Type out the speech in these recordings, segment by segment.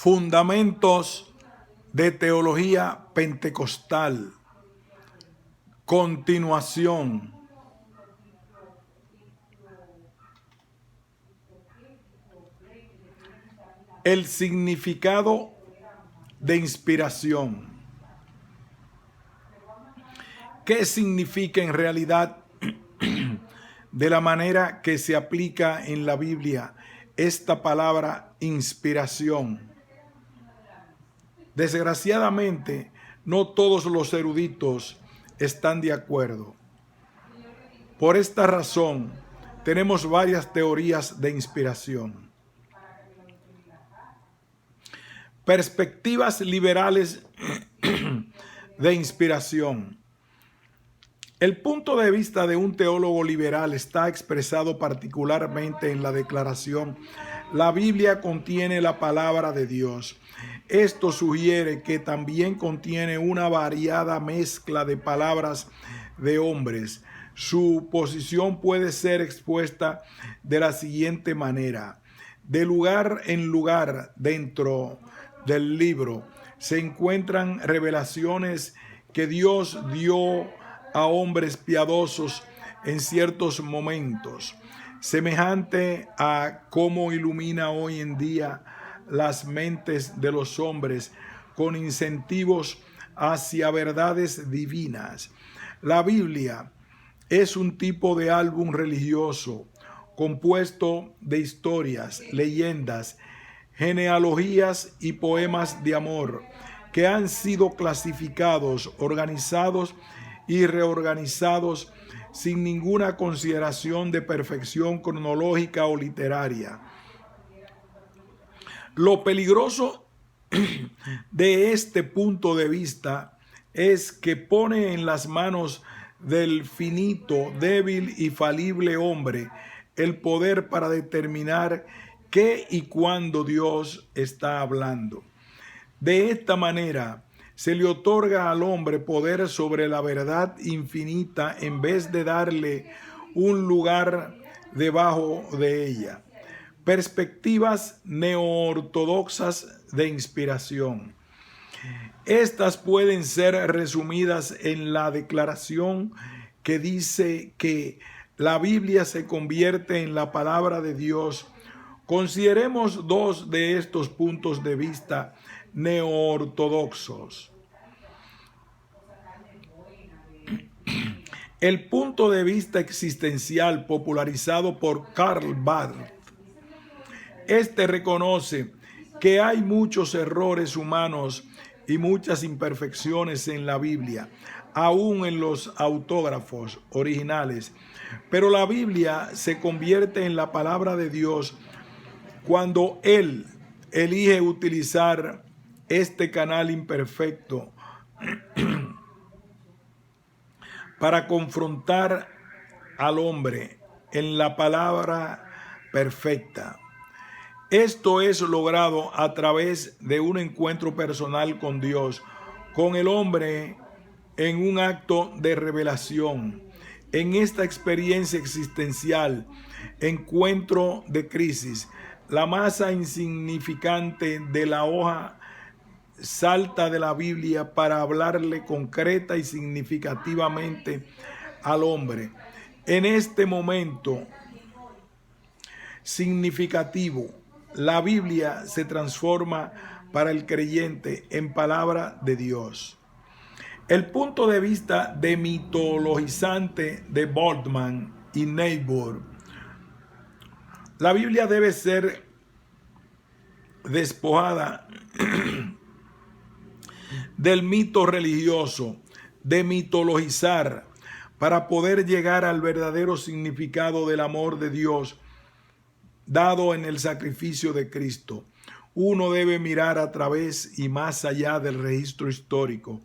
Fundamentos de teología pentecostal. Continuación. El significado de inspiración. ¿Qué significa en realidad de la manera que se aplica en la Biblia esta palabra inspiración? Desgraciadamente, no todos los eruditos están de acuerdo. Por esta razón, tenemos varias teorías de inspiración. Perspectivas liberales de inspiración. El punto de vista de un teólogo liberal está expresado particularmente en la declaración: la Biblia contiene la palabra de Dios. Esto sugiere que también contiene una variada mezcla de palabras de hombres. Su posición puede ser expuesta de la siguiente manera: de lugar en lugar dentro del libro se encuentran revelaciones que Dios dio a hombres piadosos en ciertos momentos, semejante a cómo ilumina hoy en día las mentes de los hombres con incentivos hacia verdades divinas. La Biblia es un tipo de álbum religioso compuesto de historias, leyendas, genealogías y poemas de amor que han sido clasificados, organizados y reorganizados sin ninguna consideración de perfección cronológica o literaria. Lo peligroso de este punto de vista es que pone en las manos del finito, débil y falible hombre el poder para determinar qué y cuándo Dios está hablando. De esta manera, se le otorga al hombre poder sobre la verdad infinita en vez de darle un lugar debajo de ella. Perspectivas neoortodoxas de inspiración. Estas pueden ser resumidas en la declaración que dice que la Biblia se convierte en la palabra de Dios. Consideremos dos de estos puntos de vista neoortodoxos. El punto de vista existencial popularizado por Karl Barth. Este reconoce que hay muchos errores humanos y muchas imperfecciones en la Biblia, aún en los autógrafos originales. Pero la Biblia se convierte en la palabra de Dios cuando Él elige utilizar este canal imperfecto para confrontar al hombre en la palabra perfecta. Esto es logrado a través de un encuentro personal con Dios, con el hombre en un acto de revelación. En esta experiencia existencial, encuentro de crisis, la masa insignificante de la hoja salta de la Biblia para hablarle concreta y significativamente al hombre. En este momento significativo, la Biblia se transforma para el creyente en palabra de Dios. El punto de vista demitologizante de Boltman y Niebuhr. La Biblia debe ser despojada del mito religioso, de mitologizar, para poder llegar al verdadero significado del amor de Dios dado en el sacrificio de Cristo. Uno debe mirar a través y más allá del registro histórico,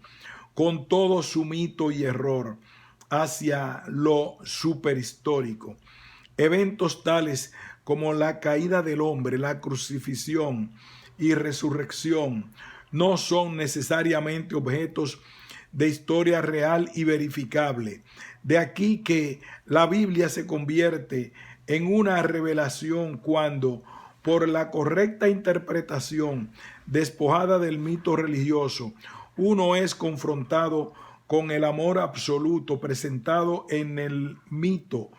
con todo su mito y error, hacia lo superhistórico. Eventos tales como la caída del hombre, la crucifixión y resurrección no son necesariamente objetos de historia real y verificable. De aquí que la Biblia se convierte en una revelación cuando, por la correcta interpretación, despojada del mito religioso, uno es confrontado con el amor absoluto presentado en el mito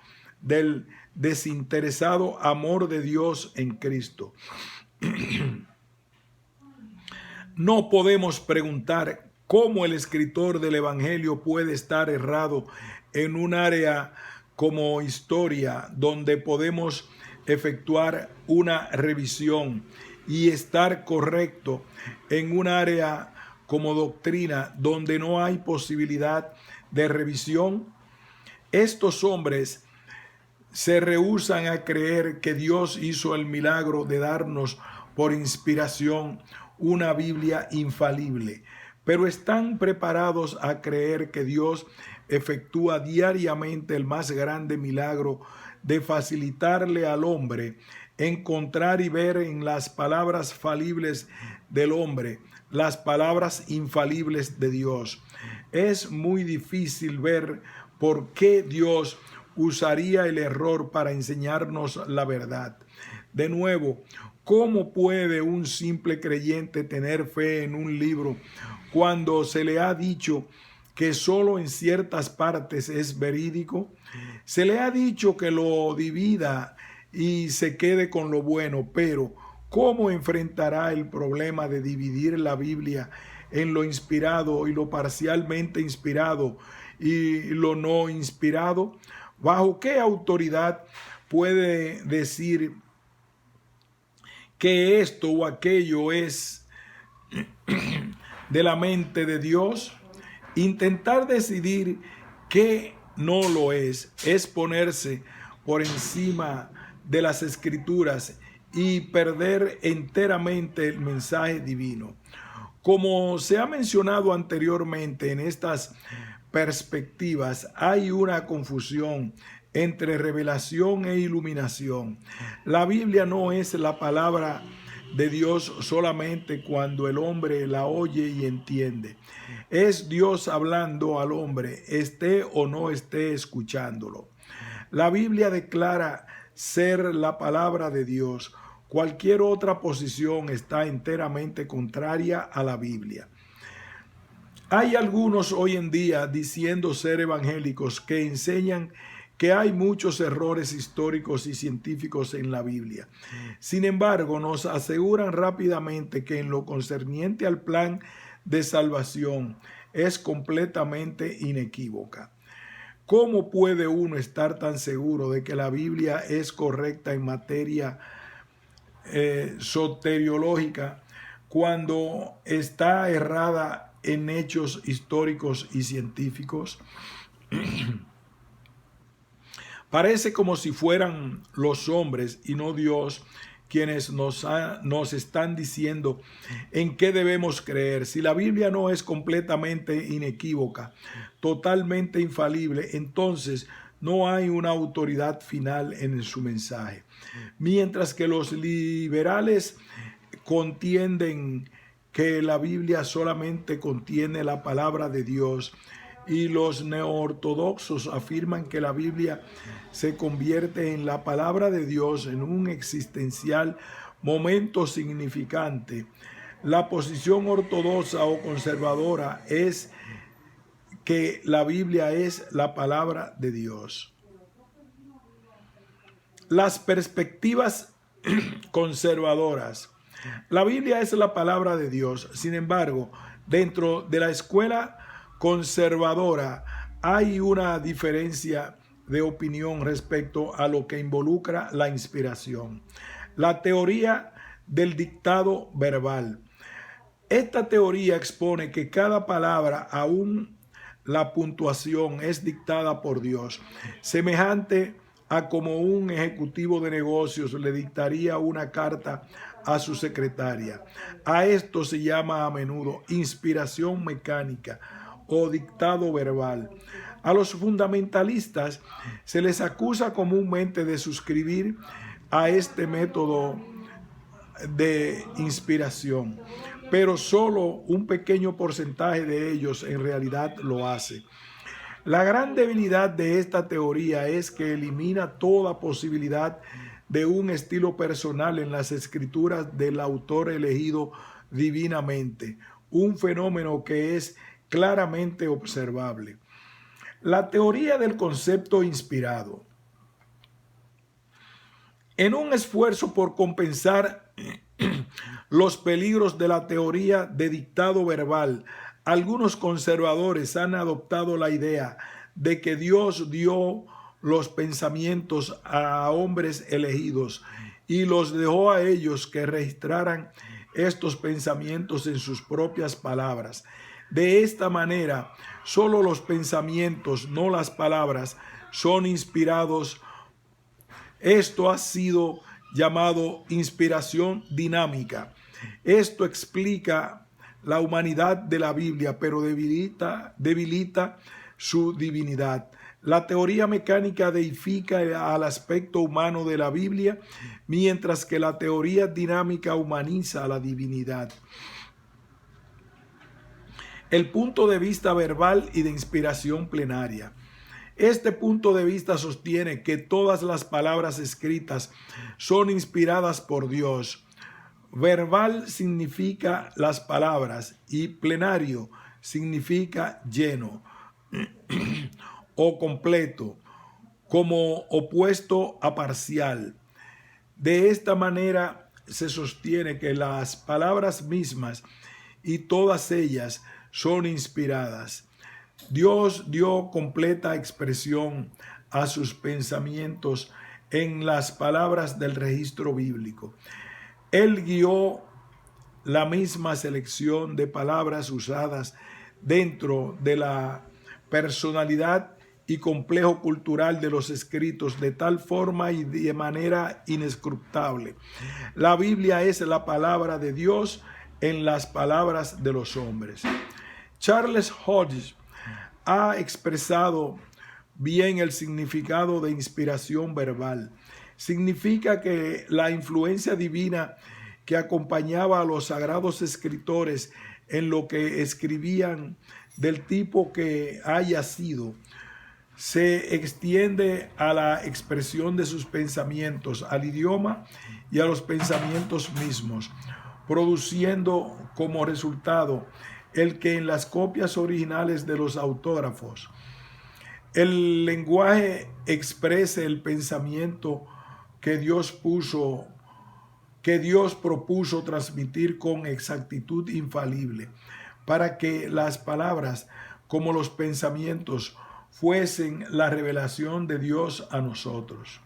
del desinteresado amor de Dios en Cristo. No podemos preguntar cómo el escritor del Evangelio puede estar errado en un área como historia, donde podemos efectuar una revisión, y estar correcto en un área como doctrina, donde no hay posibilidad de revisión. Estos hombres se rehúsan a creer que Dios hizo el milagro de darnos por inspiración una Biblia infalible, pero están preparados a creer que Dios efectúa diariamente el más grande milagro de facilitarle al hombre encontrar y ver en las palabras falibles del hombre las palabras infalibles de Dios. Es muy difícil ver por qué Dios usaría el error para enseñarnos la verdad. De nuevo, ¿cómo puede un simple creyente tener fe en un libro cuando se le ha dicho que solo en ciertas partes es verídico? Se le ha dicho que lo divida y se quede con lo bueno, pero ¿cómo enfrentará el problema de dividir la Biblia en lo inspirado y lo parcialmente inspirado y lo no inspirado? ¿Bajo qué autoridad puede decir que esto o aquello es de la mente de Dios? Intentar decidir que no lo es ponerse por encima de las Escrituras y perder enteramente el mensaje divino. Como se ha mencionado anteriormente, en estas perspectivas hay una confusión entre revelación e iluminación. La Biblia no es la palabra de Dios solamente cuando el hombre la oye y entiende. Es Dios hablando al hombre, esté o no esté escuchándolo. La Biblia declara ser la palabra de Dios. Cualquier otra posición está enteramente contraria a la Biblia. Hay algunos hoy en día diciendo ser evangélicos que enseñan que hay muchos errores históricos y científicos en la Biblia. Sin embargo, nos aseguran rápidamente que en lo concerniente al plan de salvación es completamente inequívoca. ¿Cómo puede uno estar tan seguro de que la Biblia es correcta en materia soteriológica cuando está errada en hechos históricos y científicos? Parece como si fueran los hombres y no Dios quienes nos están diciendo en qué debemos creer. Si la Biblia no es completamente inequívoca, totalmente infalible, entonces no hay una autoridad final en su mensaje. Mientras que los liberales contienden que la Biblia solamente contiene la palabra de Dios, y los neoortodoxos afirman que la Biblia se convierte en la palabra de Dios en un existencial momento significante. La posición ortodoxa o conservadora es que la Biblia es la palabra de Dios. Las perspectivas conservadoras. La Biblia es la palabra de Dios. Sin embargo, dentro de la escuela conservadora hay una diferencia de opinión respecto a lo que involucra la inspiración. La teoría del dictado verbal. Esta teoría expone que cada palabra, aún la puntuación, es dictada por Dios, semejante a como un ejecutivo de negocios le dictaría una carta a su secretaria. A esto se llama a menudo inspiración mecánica o dictado verbal. A los fundamentalistas se les acusa comúnmente de suscribir a este método de inspiración, pero solo un pequeño porcentaje de ellos en realidad lo hace. La gran debilidad de esta teoría es que elimina toda posibilidad de un estilo personal en las escrituras del autor elegido divinamente, un fenómeno que es claramente observable. La teoría del concepto inspirado. En un esfuerzo por compensar los peligros de la teoría de dictado verbal, algunos conservadores han adoptado la idea de que Dios dio los pensamientos a hombres elegidos y los dejó a ellos que registraran estos pensamientos en sus propias palabras. De esta manera, solo los pensamientos, no las palabras, son inspirados. Esto ha sido llamado inspiración dinámica. Esto explica la humanidad de la Biblia, pero debilita su divinidad. La teoría mecánica deifica al aspecto humano de la Biblia, mientras que la teoría dinámica humaniza a la divinidad. El punto de vista verbal y de inspiración plenaria. Este punto de vista sostiene que todas las palabras escritas son inspiradas por Dios. Verbal significa las palabras y plenario significa lleno o completo, como opuesto a parcial. De esta manera se sostiene que las palabras mismas y todas ellas son inspiradas. Dios dio completa expresión a sus pensamientos en las palabras del registro bíblico. Él guió la misma selección de palabras usadas dentro de la personalidad y complejo cultural de los escritos de tal forma y de manera inescrutable. La Biblia es la palabra de Dios en las palabras de los hombres. Charles Hodge ha expresado bien el significado de inspiración verbal. Significa que la influencia divina que acompañaba a los sagrados escritores en lo que escribían, del tipo que haya sido, se extiende a la expresión de sus pensamientos, al idioma y a los pensamientos mismos, produciendo como resultado el que en las copias originales de los autógrafos el lenguaje exprese el pensamiento que Dios propuso transmitir con exactitud infalible, para que las palabras como los pensamientos fuesen la revelación de Dios a nosotros.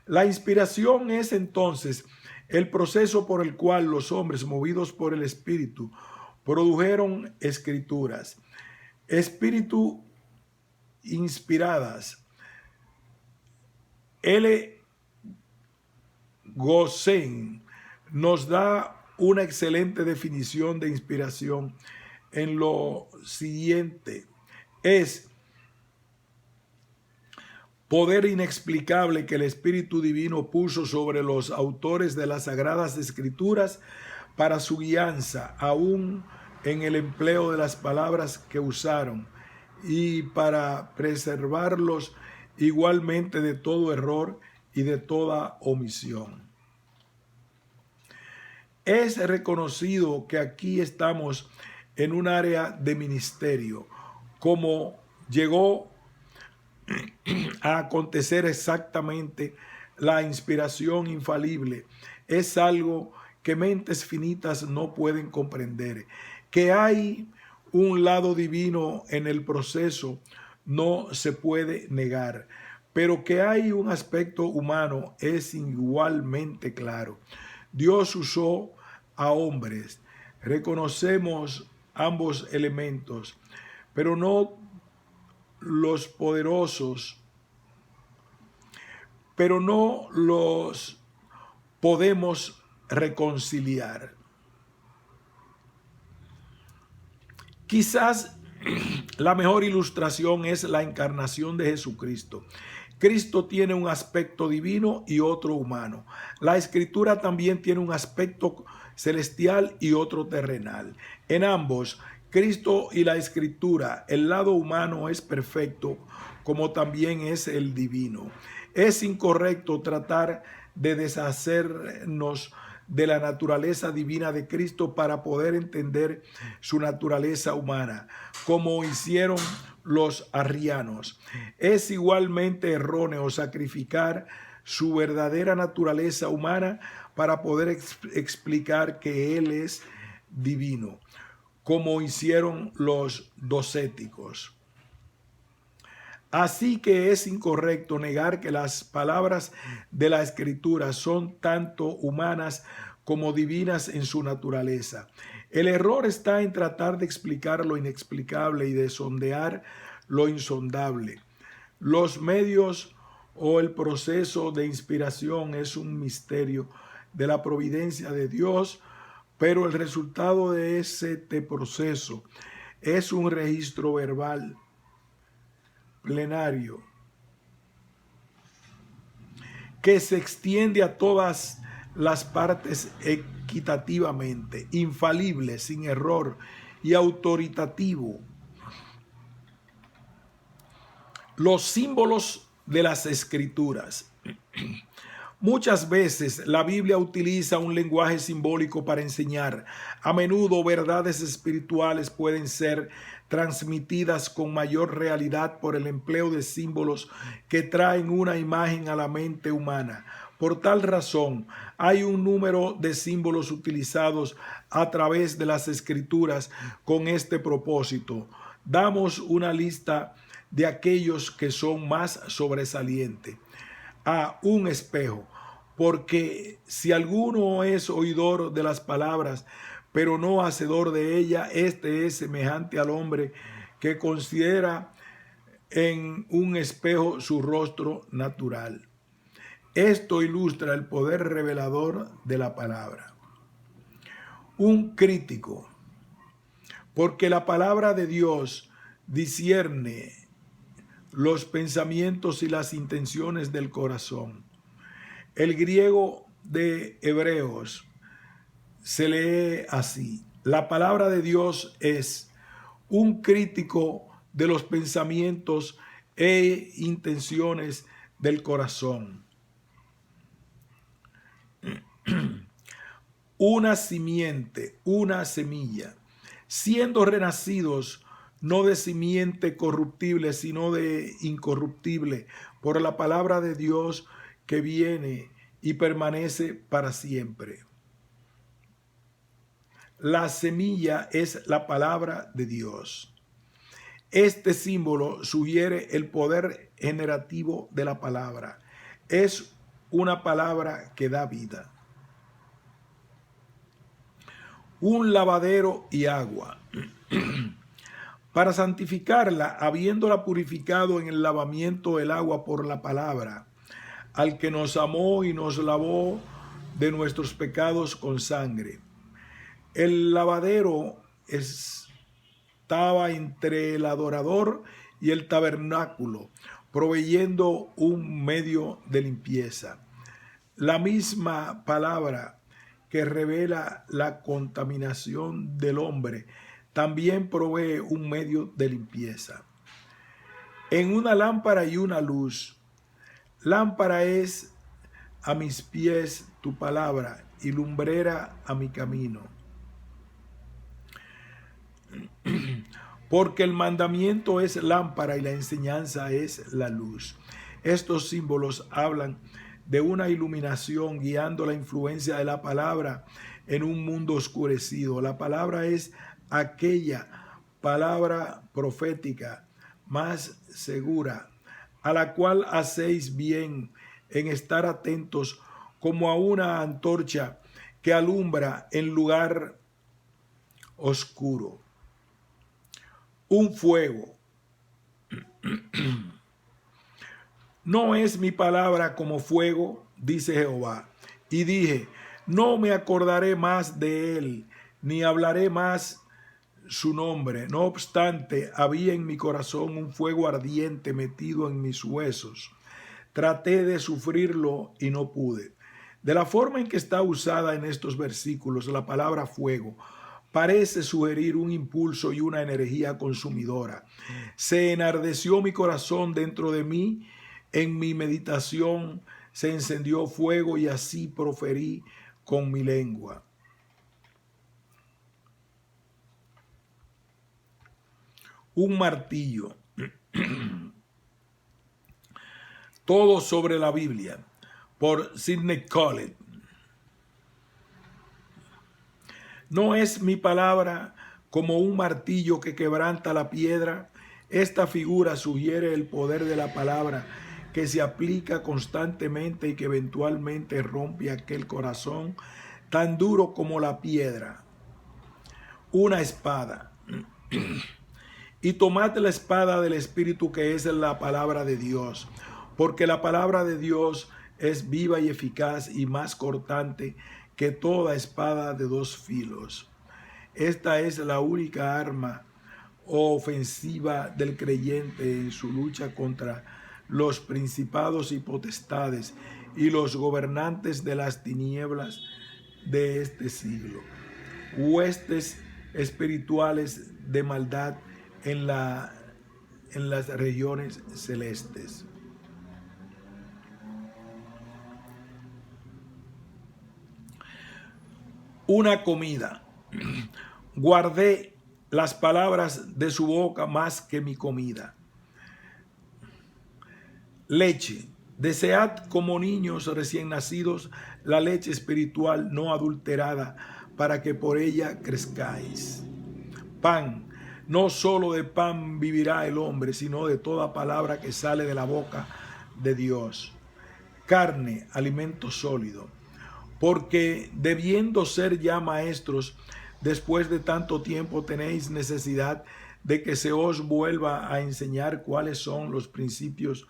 La inspiración es entonces el proceso por el cual los hombres, movidos por el Espíritu, produjeron escrituras. Espíritu inspiradas. L. Gossen nos da una excelente definición de inspiración en lo siguiente: es poder inexplicable que el Espíritu Divino puso sobre los autores de las Sagradas Escrituras para su guianza, aún en el empleo de las palabras que usaron, y para preservarlos igualmente de todo error y de toda omisión. Es reconocido que aquí estamos en un área de ministerio, como llegó a acontecer exactamente. La inspiración infalible es algo que mentes finitas no pueden comprender. Que hay un lado divino en el proceso no se puede negar, pero que hay un aspecto humano es igualmente claro. Dios usó a hombres, reconocemos ambos elementos, pero no los poderosos, pero no los podemos reconciliar. Quizás la mejor ilustración es la encarnación de Jesucristo. Cristo tiene un aspecto divino y otro humano. La Escritura también tiene un aspecto celestial y otro terrenal. En ambos, Cristo y la Escritura, el lado humano es perfecto, como también es el divino. Es incorrecto tratar de deshacernos de la naturaleza divina de Cristo para poder entender su naturaleza humana, como hicieron los arrianos. Es igualmente erróneo sacrificar su verdadera naturaleza humana para poder explicar que Él es divino, como hicieron los docéticos. Así que es incorrecto negar que las palabras de la Escritura son tanto humanas como divinas en su naturaleza. El error está en tratar de explicar lo inexplicable y de sondear lo insondable. Los medios o el proceso de inspiración es un misterio de la providencia de Dios, pero el resultado de ese proceso es un registro verbal plenario que se extiende a todas las partes equitativamente, infalible, sin error y autoritativo. Los símbolos de las Escrituras. Muchas veces la Biblia utiliza un lenguaje simbólico para enseñar. A menudo verdades espirituales pueden ser transmitidas con mayor realidad por el empleo de símbolos que traen una imagen a la mente humana. Por tal razón, hay un número de símbolos utilizados a través de las Escrituras con este propósito. Damos una lista de aquellos que son más sobresalientes. A un espejo, porque si alguno es oidor de las palabras, pero no hacedor de ella, este es semejante al hombre que considera en un espejo su rostro natural. Esto ilustra el poder revelador de la palabra. Un crítico, porque la palabra de Dios discierne los pensamientos y las intenciones del corazón. El griego de Hebreos se lee así: la palabra de Dios es un crítico de los pensamientos e intenciones del corazón. Una simiente, una semilla, siendo renacidos no de simiente corruptible, sino de incorruptible, por la palabra de Dios que viene y permanece para siempre. La semilla es la palabra de Dios. Este símbolo sugiere el poder generativo de la palabra. Es una palabra que da vida. Un lavadero y agua. Para santificarla, habiéndola purificado en el lavamiento del agua por la palabra, al que nos amó y nos lavó de nuestros pecados con sangre. El lavadero estaba entre el adorador y el tabernáculo, proveyendo un medio de limpieza. La misma palabra que revela la contaminación del hombre también provee un medio de limpieza. En una lámpara y una luz. Lámpara es a mis pies tu palabra y lumbrera a mi camino. Porque el mandamiento es lámpara y la enseñanza es la luz. Estos símbolos hablan de una iluminación guiando la influencia de la palabra en un mundo oscurecido. La palabra es aquella palabra profética más segura, a la cual hacéis bien en estar atentos como a una antorcha que alumbra en lugar oscuro. Un fuego. No es mi palabra como fuego, dice Jehová. Y dije, no me acordaré más de él, ni hablaré más su nombre. No obstante, había en mi corazón un fuego ardiente metido en mis huesos. Traté de sufrirlo y no pude. De la forma en que está usada en estos versículos, la palabra fuego parece sugerir un impulso y una energía consumidora. Se enardeció mi corazón dentro de mí En mi meditación se encendió fuego y así proferí con mi lengua. Un martillo. Todo sobre la Biblia, por Sidney Collet. ¿No es mi palabra como un martillo que quebranta la piedra? Esta figura sugiere el poder de la palabra que se aplica constantemente y que eventualmente rompe aquel corazón tan duro como la piedra. Una espada. Y tomad la espada del Espíritu, que es la palabra de Dios, porque la palabra de Dios es viva y eficaz y más cortante que toda espada de dos filos. Esta es la única arma ofensiva del creyente en su lucha contra los principados y potestades y los gobernantes de las tinieblas de este siglo, huestes espirituales de maldad en las regiones celestes. Una comida. Guardé las palabras de su boca más que mi comida. Leche. Desead como niños recién nacidos la leche espiritual no adulterada, para que por ella crezcáis. Pan. No solo de pan vivirá el hombre, sino de toda palabra que sale de la boca de Dios. Carne, alimento sólido. Porque debiendo ser ya maestros, después de tanto tiempo tenéis necesidad de que se os vuelva a enseñar cuáles son los principios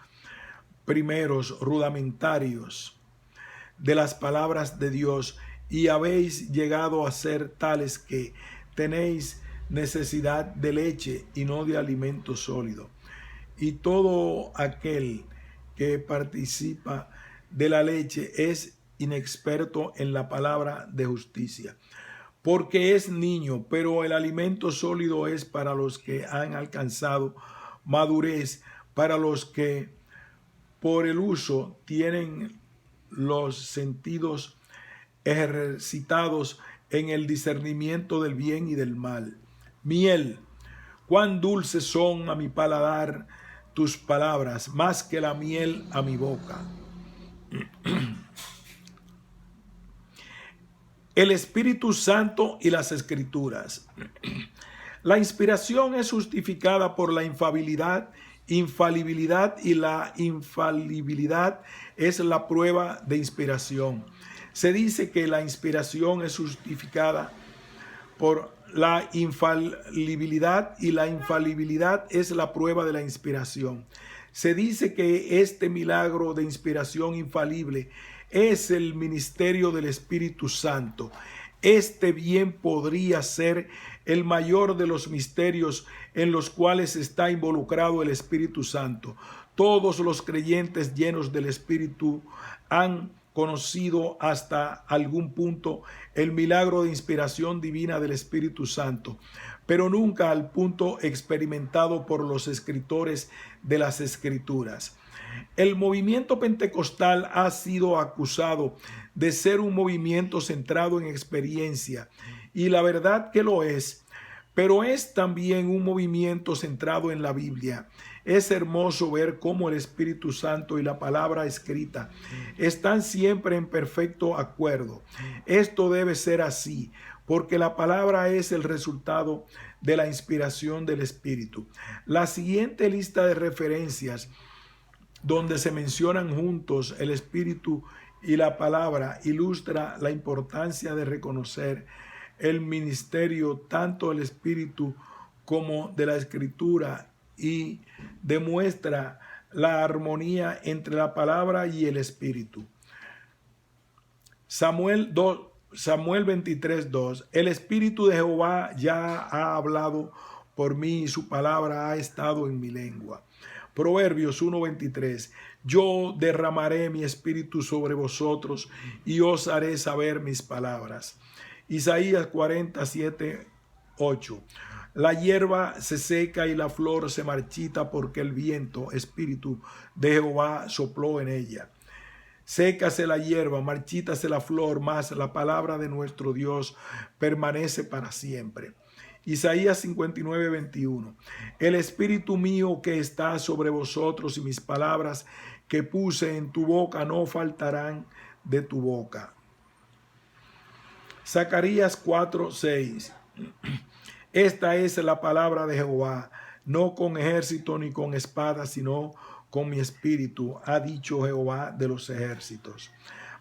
primeros, rudimentarios de las palabras de Dios, y habéis llegado a ser tales que tenéis necesidad de leche y no de alimento sólido. Y todo aquel que participa de la leche es inexperto en la palabra de justicia, porque es niño, pero el alimento sólido es para los que han alcanzado madurez, para los que por el uso tienen los sentidos ejercitados en el discernimiento del bien y del mal. Miel. Cuán dulces son a mi paladar tus palabras, más que la miel a mi boca. El Espíritu Santo y las Escrituras. La inspiración es justificada por la infalibilidad, y la infalibilidad es la prueba de inspiración. Se dice que la inspiración es justificada por la infalibilidad y la infalibilidad es la prueba de la inspiración. Se dice que este milagro de inspiración infalible es el ministerio del Espíritu Santo. Este bien podría ser el mayor de los misterios en los cuales está involucrado el Espíritu Santo. Todos los creyentes llenos del Espíritu han conocido hasta algún punto el milagro de inspiración divina del Espíritu Santo, pero nunca al punto experimentado por los escritores de las Escrituras. El movimiento pentecostal ha sido acusado de ser un movimiento centrado en experiencia, y la verdad que lo es, pero es también un movimiento centrado en la Biblia. Es hermoso ver cómo el Espíritu Santo y la palabra escrita están siempre en perfecto acuerdo. Esto debe ser así, porque la palabra es el resultado de la inspiración del Espíritu. La siguiente lista de referencias donde se mencionan juntos el Espíritu y la palabra ilustra la importancia de reconocer el ministerio tanto del Espíritu como de la Escritura y demuestra la armonía entre la palabra y el Espíritu. Samuel 23:2. El Espíritu de Jehová ya ha hablado por mí y su palabra ha estado en mi lengua. Proverbios 1:23. Yo derramaré mi espíritu sobre vosotros y os haré saber mis palabras. Isaías 47:8. La hierba se seca y la flor se marchita porque el viento, espíritu de Jehová, sopló en ella. Sécase la hierba, marchítase la flor, mas la palabra de nuestro Dios permanece para siempre. Isaías 59, 21. El espíritu mío que está sobre vosotros y mis palabras que puse en tu boca no faltarán de tu boca. Zacarías 4, 6. Esta es la palabra de Jehová, no con ejército ni con espada, sino con mi espíritu, ha dicho Jehová de los ejércitos.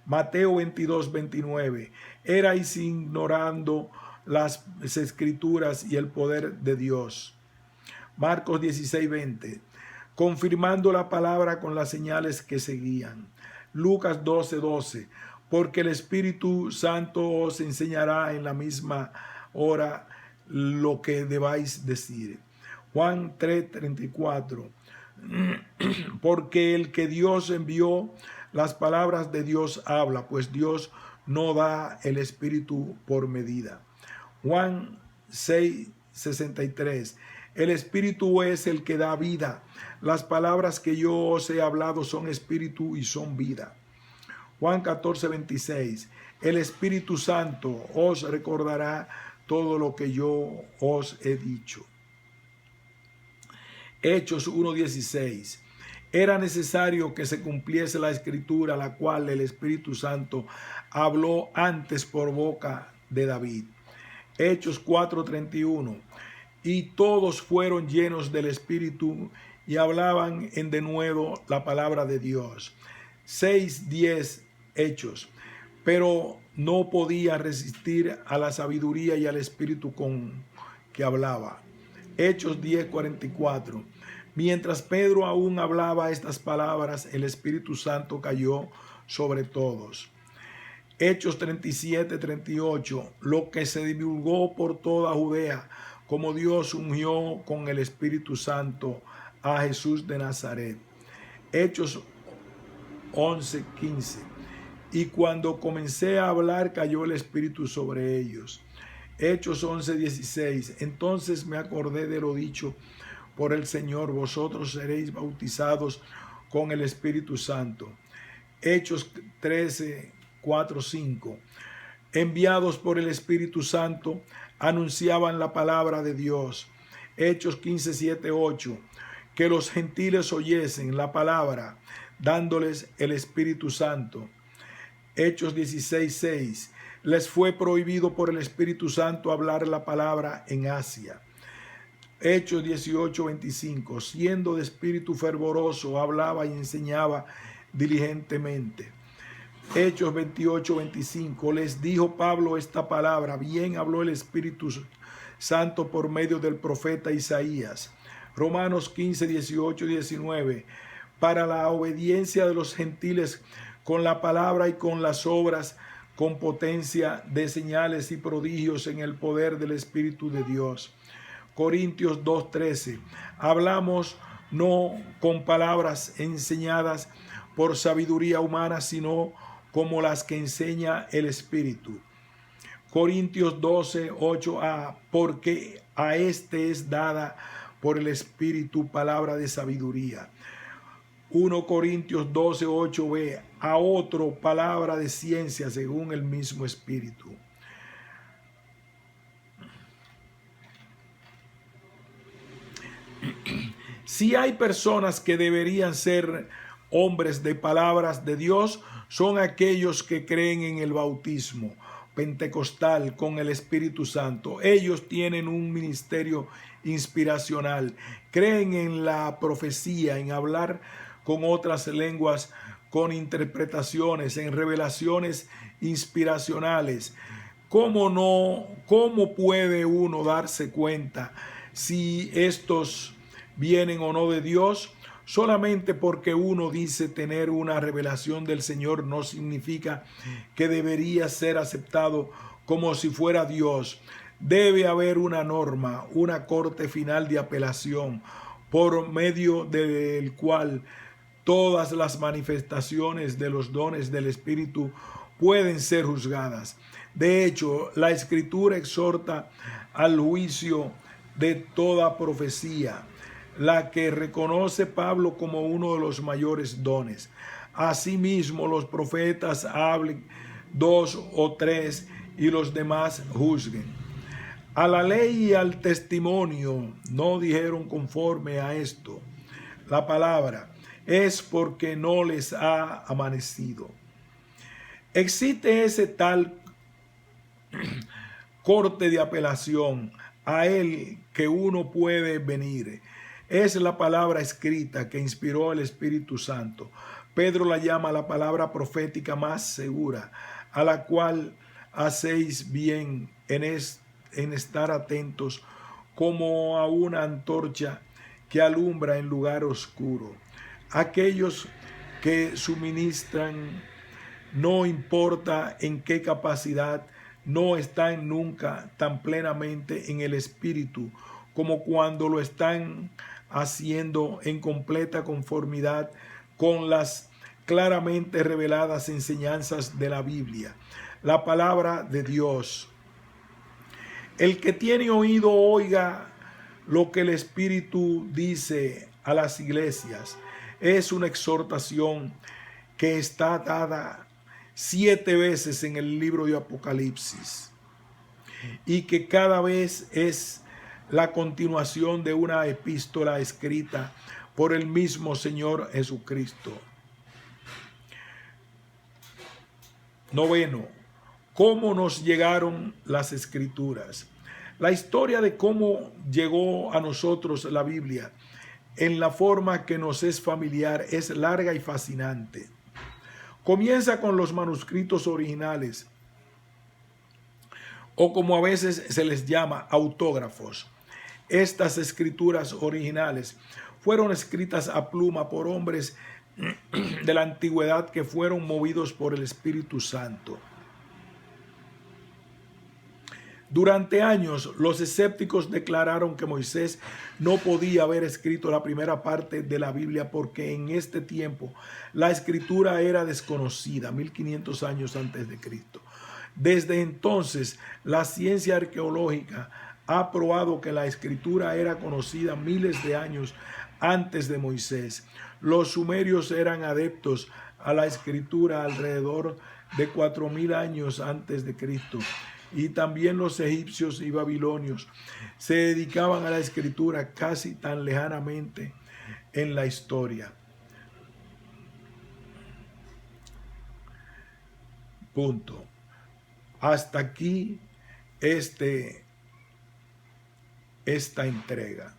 Mateo 22, 29. Erais ignorando las escrituras y el poder de Dios. Marcos 16, 20. Confirmando la palabra con las señales que seguían. Lucas 12, 12. Porque el Espíritu Santo os enseñará en la misma hora lo que debáis decir. Juan 3, 34. Porque el que Dios envió, las palabras de Dios habla, pues Dios no da el Espíritu por medida. Juan 6, 63. El Espíritu es el que da vida. Las palabras que yo os he hablado son espíritu y son vida. Juan 14, 26. El Espíritu Santo os recordará todo lo que yo os he dicho. Hechos 1:16. Era necesario que se cumpliese la escritura, la cual el Espíritu Santo habló antes por boca de David. Hechos 4:31. Y todos fueron llenos del Espíritu y hablaban en denuedo la palabra de Dios. 6:10 Hechos. Pero no podía resistir a la sabiduría y al Espíritu con que hablaba. Hechos 10:44. Mientras Pedro aún hablaba estas palabras, el Espíritu Santo cayó sobre todos. Hechos 37:38. Lo que se divulgó por toda Judea, como Dios ungió con el Espíritu Santo a Jesús de Nazaret. Hechos 11:15. Y cuando comencé a hablar, cayó el Espíritu sobre ellos. Hechos 11:16. Entonces me acordé de lo dicho por el Señor, vosotros seréis bautizados con el Espíritu Santo. Hechos 13:4, 5. Enviados por el Espíritu Santo, anunciaban la palabra de Dios. Hechos 15:7, 8. Que los gentiles oyesen la palabra, dándoles el Espíritu Santo. Hechos 16:6. Les fue prohibido por el Espíritu Santo hablar la palabra en Asia. Hechos 18:25. Siendo de espíritu fervoroso, hablaba y enseñaba diligentemente. Hechos 28:25. Les dijo Pablo esta palabra, bien habló el Espíritu Santo por medio del profeta Isaías. Romanos 15:18, 19. Para la obediencia de los gentiles con la palabra y con las obras, con potencia de señales y prodigios en el poder del Espíritu de Dios. Corintios 2:13. Hablamos no con palabras enseñadas por sabiduría humana, sino como las que enseña el Espíritu. Corintios 12:8a. Porque a este es dada por el Espíritu palabra de sabiduría. 1 Corintios 12:8b. A otro palabra de ciencia según el mismo Espíritu. Si hay personas que deberían ser hombres de palabras de Dios, son aquellos que creen en el bautismo pentecostal con el Espíritu Santo. Ellos tienen un ministerio inspiracional, creen en la profecía, en hablar con otras lenguas, con interpretaciones, en revelaciones inspiracionales. ¿Cómo puede uno darse cuenta si estos vienen o no de Dios? Solamente porque uno dice tener una revelación del Señor no significa que debería ser aceptado como si fuera Dios. Debe haber una norma, una corte final de apelación por medio del cual todas las manifestaciones de los dones del Espíritu pueden ser juzgadas. De hecho, la Escritura exhorta al juicio de toda profecía, la que reconoce Pablo como uno de los mayores dones. Asimismo, los profetas hablen 2 o 3 y los demás juzguen. A la ley y al testimonio no dijeron conforme a esto. La palabra es porque no les ha amanecido. Existe ese tal corte de apelación a él que uno puede venir. Es la palabra escrita que inspiró el Espíritu Santo. Pedro la llama la palabra profética más segura, a la cual hacéis bien en estar atentos como a una antorcha que alumbra en lugar oscuro. Aquellos que suministran, no importa en qué capacidad, no están nunca tan plenamente en el Espíritu como cuando lo están haciendo en completa conformidad con las claramente reveladas enseñanzas de la Biblia, la palabra de Dios. El que tiene oído oiga lo que el Espíritu dice a las iglesias. Es una exhortación que está dada 7 veces en el libro de Apocalipsis y que cada vez es la continuación de una epístola escrita por el mismo Señor Jesucristo. Noveno, ¿cómo nos llegaron las Escrituras? La historia de cómo llegó a nosotros la Biblia en la forma que nos es familiar es larga y fascinante. Comienza con los manuscritos originales, o como a veces se les llama, autógrafos. Estas escrituras originales fueron escritas a pluma por hombres de la antigüedad que fueron movidos por el Espíritu Santo. Durante años, los escépticos declararon que Moisés no podía haber escrito la primera parte de la Biblia porque en este tiempo la escritura era desconocida, 1500 años antes de Cristo. Desde entonces, la ciencia arqueológica ha probado que la escritura era conocida miles de años antes de Moisés. Los sumerios eran adeptos a la escritura alrededor de 4000 años antes de Cristo. Y también los egipcios y babilonios se dedicaban a la escritura casi tan lejanamente en la historia. Punto. Hasta aquí esta entrega.